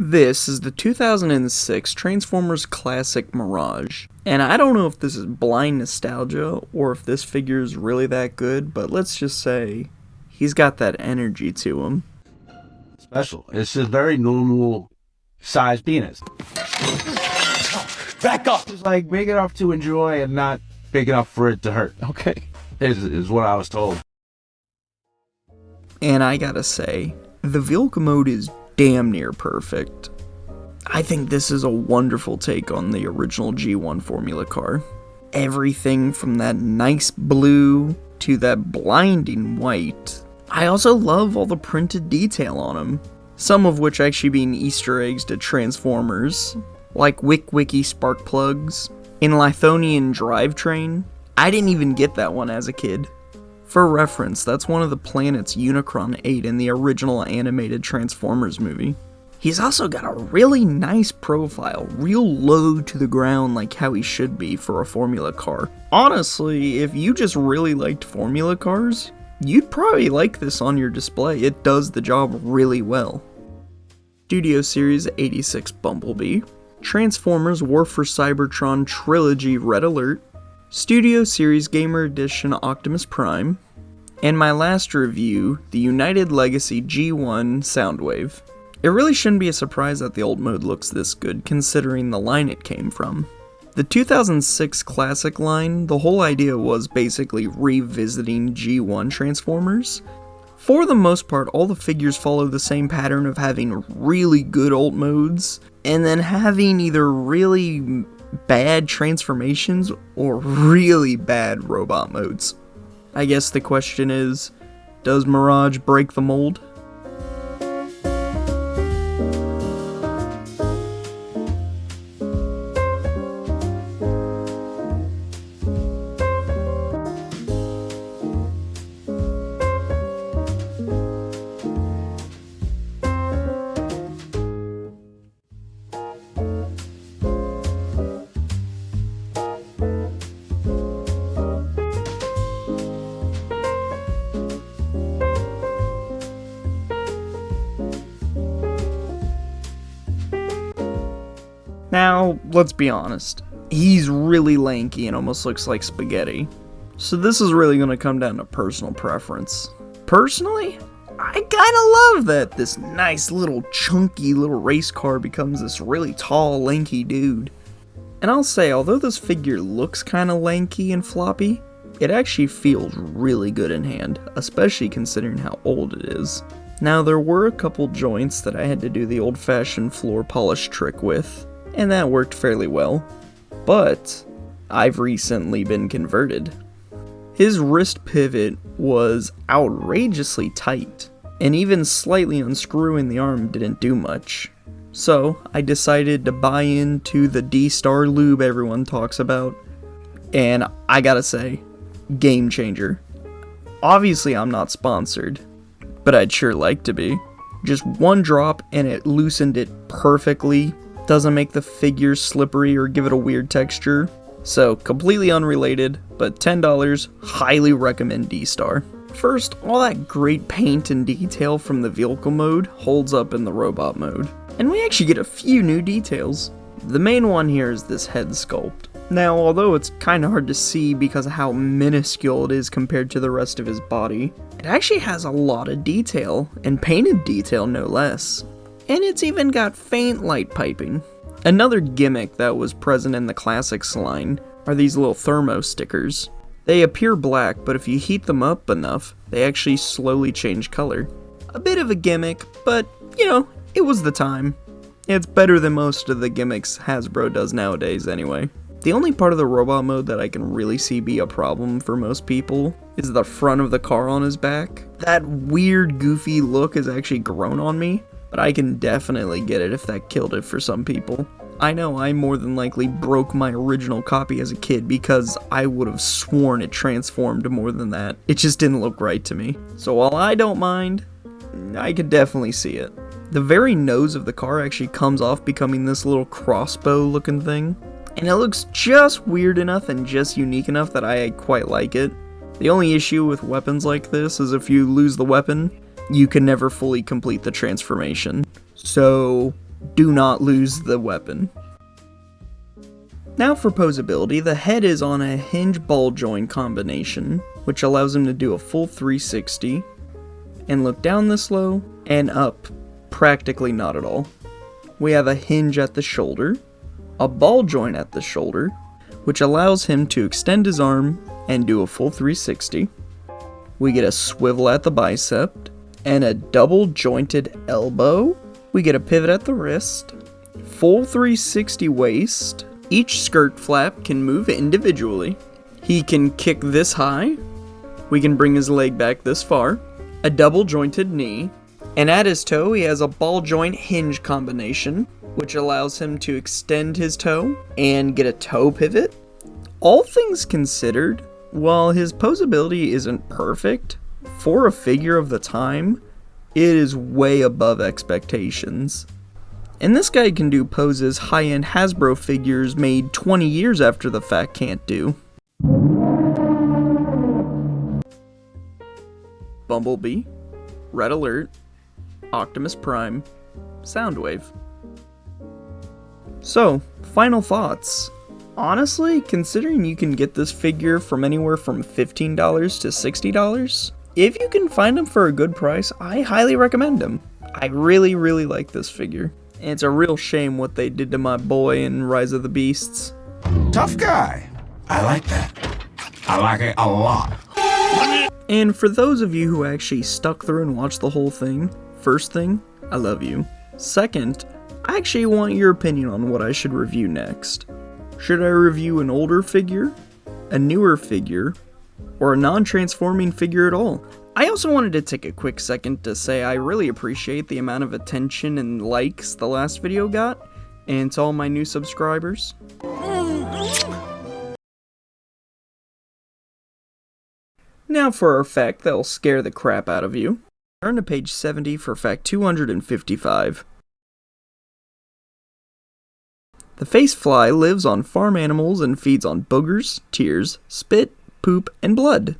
This is the 2006 Transformers Classic Mirage, and I don't know if this is blind nostalgia or if this figure is really that good, but let's just say he's got that energy to him. Special. It's a very normal size penis. Back up! It's like big enough to enjoy and not big enough for it to hurt. Okay. Is what I was told. And I gotta say, the vehicle mode is damn near perfect. I think this is a wonderful take on the original G1 formula car. Everything from that nice blue to that blinding white. I also love all the printed detail on them, some of which actually being Easter eggs to Transformers, like Wiki spark plugs, and Lithonian drivetrain. I didn't even get that one as a kid. For reference, that's one of the planets Unicron ate in the original animated Transformers movie. He's also got a really nice profile, real low to the ground like how he should be for a formula car. Honestly, if you just really liked formula cars, you'd probably like this on your display. It does the job really well. Studio Series 86 Bumblebee, Transformers War for Cybertron Trilogy Red Alert, Studio Series Gamer Edition Optimus Prime, and my last review, the United Legacy G1 Soundwave. It really shouldn't be a surprise that the old mode looks this good considering the line it came from. The 2006 Classic line, the whole idea was basically revisiting G1 Transformers. For the most part, all the figures follow the same pattern of having really good old modes, and then having either really bad transformations or really bad robot modes. I guess the question is, does Mirage break the mold? Now, let's be honest, he's really lanky and almost looks like spaghetti. So this is really going to come down to personal preference. Personally, I kinda love that this nice little chunky little race car becomes this really tall lanky dude. And I'll say, although this figure looks kinda lanky and floppy, it actually feels really good in hand, especially considering how old it is. Now there were a couple joints that I had to do the old-fashioned floor polish trick with, and that worked fairly well, but I've recently been converted. His wrist pivot was outrageously tight, and even slightly unscrewing the arm didn't do much. So I decided to buy into the D-Star lube everyone talks about, and I gotta say, game changer. Obviously I'm not sponsored, but I'd sure like to be. Just one drop and it loosened it perfectly. Doesn't make the figure slippery or give it a weird texture. So completely unrelated, but $10, highly recommend D-Star. First, all that great paint and detail from the vehicle mode holds up in the robot mode. And we actually get a few new details. The main one here is this head sculpt. Now, although it's kinda hard to see because of how minuscule it is compared to the rest of his body, it actually has a lot of detail, and painted detail no less. And it's even got faint light piping. Another gimmick that was present in the Classics line are these little thermo stickers. They appear black, but if you heat them up enough, they actually slowly change color. A bit of a gimmick, but, you know, it was the time. It's better than most of the gimmicks Hasbro does nowadays anyway. The only part of the robot mode that I can really see be a problem for most people is the front of the car on his back. That weird, goofy look has actually grown on me, but I can definitely get it if that killed it for some people. I know I more than likely broke my original copy as a kid because I would have sworn it transformed more than that. It just didn't look right to me. So while I don't mind, I could definitely see it. The very nose of the car actually comes off becoming this little crossbow looking thing. And it looks just weird enough and just unique enough that I quite like it. The only issue with weapons like this is if you lose the weapon, you can never fully complete the transformation. So do not lose the weapon. Now for posability, the head is on a hinge ball joint combination, which allows him to do a full 360, and look down this low, and up practically not at all. We have a hinge at the shoulder, a ball joint at the shoulder, which allows him to extend his arm and do a full 360. We get a swivel at the bicep, and a double jointed elbow. We get a pivot at the wrist, full 360 waist. Each skirt flap can move individually. He can kick this high. We can bring his leg back this far. A double jointed knee. And at his toe, he has a ball joint hinge combination, which allows him to extend his toe and get a toe pivot. All things considered, while his posability isn't perfect, for a figure of the time, it is way above expectations. And this guy can do poses high-end Hasbro figures made 20 years after the fact can't do. Bumblebee, Red Alert, Optimus Prime, Soundwave. So, final thoughts. Honestly, considering you can get this figure from anywhere from $15 to $60, if you can find him for a good price, I highly recommend him. I really like this figure. And it's a real shame what they did to my boy in Rise of the Beasts. Tough guy. I like that. I like it a lot. And for those of you who actually stuck through and watched the whole thing, first thing, I love you. Second, I actually want your opinion on what I should review next. Should I review an older figure, a newer figure, or a non-transforming figure at all? I also wanted to take a quick second to say I really appreciate the amount of attention and likes the last video got, and to all my new subscribers. Now for our fact that'll scare the crap out of you. Turn to page 70 for fact 255. The face fly lives on farm animals and feeds on boogers, tears, spit, poop, and blood.